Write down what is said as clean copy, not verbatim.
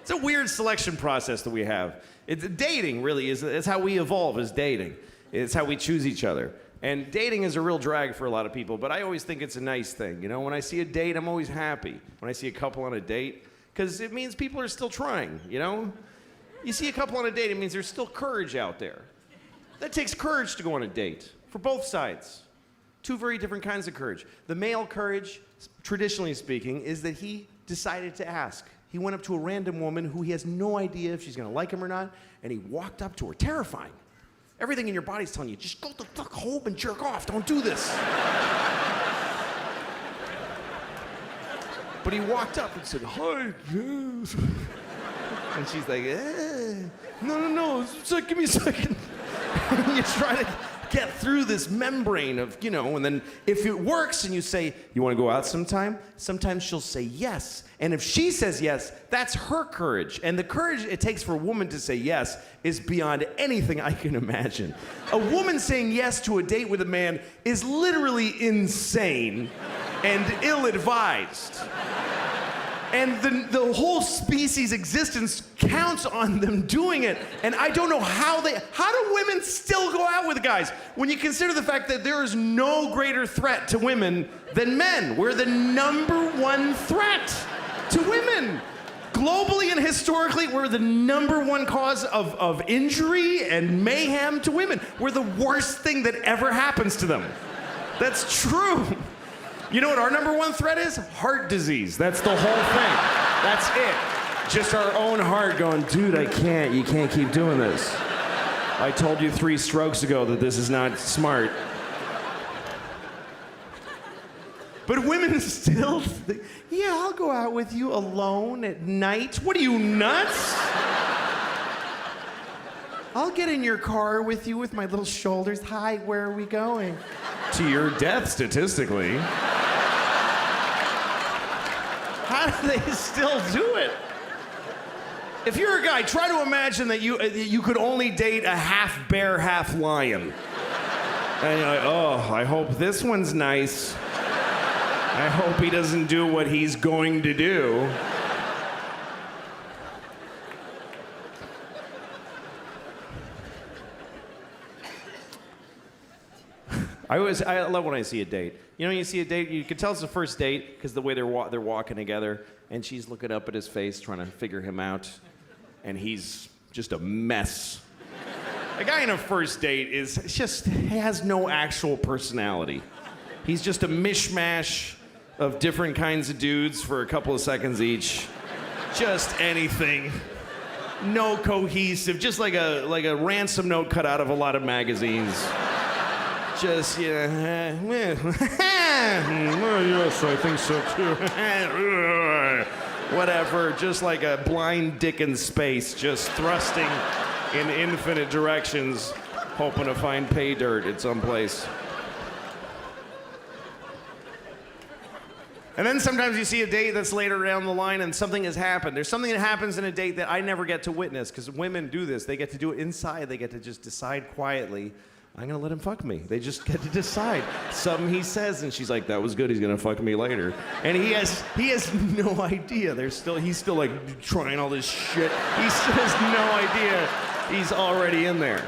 It's a weird selection process that we have. Dating really is how we evolve as dating. It's how we choose each other. And dating is a real drag for a lot of people, but I always think it's a nice thing. You know, when I see a date, I'm always happy. When I see a couple on a date, because it means people are still trying, you know? You see a couple on a date, it means there's still courage out there. That takes courage to go on a date, for both sides. Two very different kinds of courage. The male courage, traditionally speaking, is that he decided to ask. He went up to a random woman who he has no idea if she's gonna like him or not, and he walked up to her, terrifying. Everything in your body's telling you, just go the fuck home and jerk off, don't do this. But he walked up and said, hi, yes. And she's like, no, give me a second. And you try to get through this membrane of, you know, and then if it works and you say, you want to go out sometime? Sometimes she'll say yes. And if she says yes, that's her courage. And the courage it takes for a woman to say yes is beyond anything I can imagine. A woman saying yes to a date with a man is literally insane and ill-advised. And the whole species' existence counts on them doing it. And I don't know how do women still go out with guys? When you consider the fact that there is no greater threat to women than men. We're the #1 threat to women. Globally and historically, we're the #1 cause of injury and mayhem to women. We're the worst thing that ever happens to them. That's true. You know what our #1 threat is? Heart disease. That's the whole thing. That's it. Just our own heart going, dude, you can't keep doing this. I told you 3 strokes ago that this is not smart. But women still think, yeah, I'll go out with you alone at night. What are you, nuts? I'll get in your car with you with my little shoulders. Hi, where are we going? To your death, statistically. How do they still do it? If you're a guy, try to imagine that you could only date a half bear, half lion. And you're like, oh, I hope this one's nice. I hope he doesn't do what he's going to do. I love when I see a date. You know, when you see a date, you can tell it's the first date because the way they're walking together, and she's looking up at his face, trying to figure him out, and he's just a mess. A guy in a first date has no actual personality. He's just a mishmash of different kinds of dudes for a couple of seconds each. Just anything. No cohesive, just like a ransom note cut out of a lot of magazines. Just, yes, I think so too. Whatever, just like a blind dick in space, just thrusting in infinite directions, hoping to find pay dirt at some place. And then sometimes you see a date that's later down the line and something has happened. There's something that happens in a date that I never get to witness, because women do this. They get to do it inside. They get to just decide quietly, I'm gonna let him fuck me. They just get to decide. Something he says, and she's like, that was good, he's gonna fuck me later. And he has no idea. He's still like trying all this shit. He still has no idea he's already in there.